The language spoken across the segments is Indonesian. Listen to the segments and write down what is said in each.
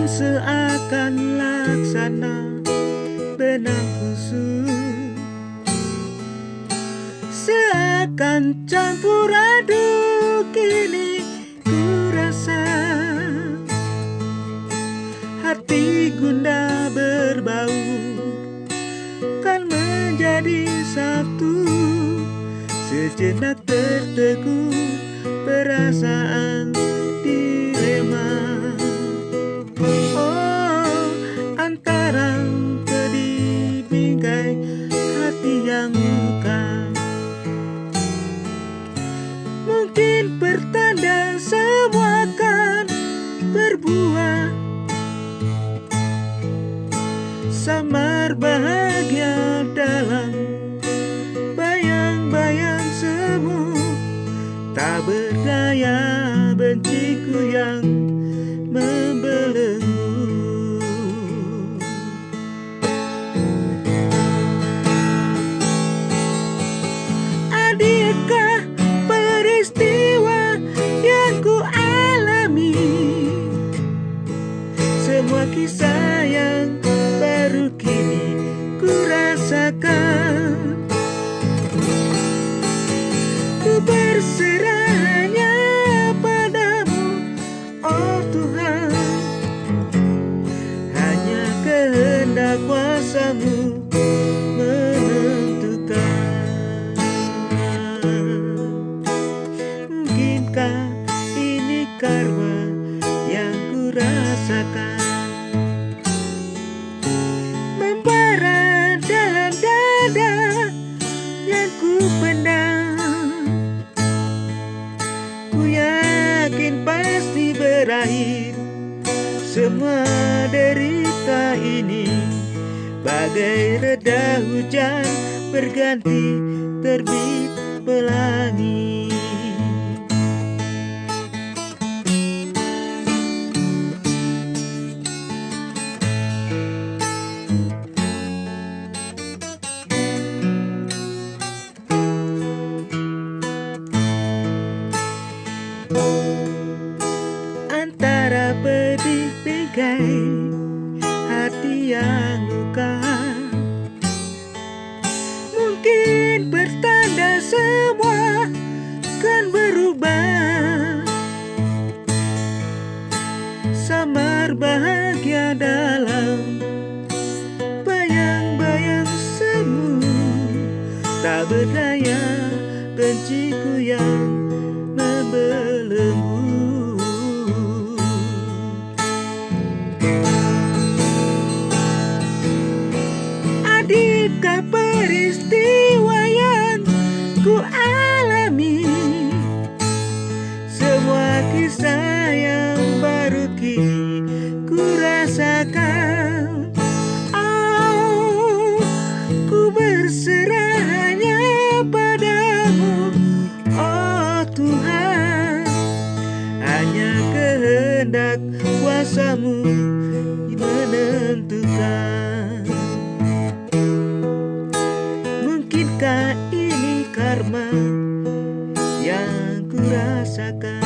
seakan laksana benang kusut, seakan campur aduk kini ku rasa. Hati gundah berbaur kan menjadi satu, sejenak tertegun perasaan dilema. Oh, antara pedih bingkai hati yang luka, mungkin pertanda semua akan berbuah. Samar bahagia dalam bayang-bayang semu, tak berdaya benciku yang membelenggu. Adilkah peristiwa yang ku alami? Semua kisah yang baru kini ku rasakan. Ku berserah hanya padamu, oh Tuhan. Hanya kehendak kuasa-Mu menentukan. Mungkinkah ini karma yang ku rasakan? Membara dalam dada yang ku pendam, ku yakin pasti berakhir semua derita ini. Bagai reda hujan berganti terbit pelangi. Antara pedih bingkai hati yang luka, mungkin pertanda semua kan berubah. Samar bahagia dalam bayang-bayang semu, tak berdaya benciku yang membelenggu. Adilkah peristiwa yang ku alami? Semua kisah yang baru kini ku rasakan. Oh, ku berserah hanya padamu, oh Tuhan. Hanya kehendak kuasa-Mu menentukan. Mungkinkah ini karma yang ku rasakan?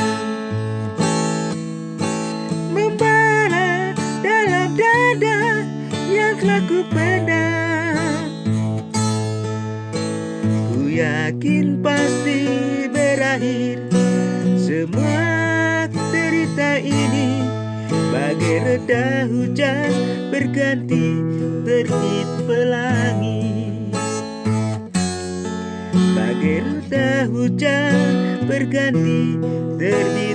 Membara dalam dada yang telah ku pendam, ku yakin pasti berakhir semua derita ini. Bagai reda hujan berganti terbit pelangi. Bagai reda hujan berganti terbit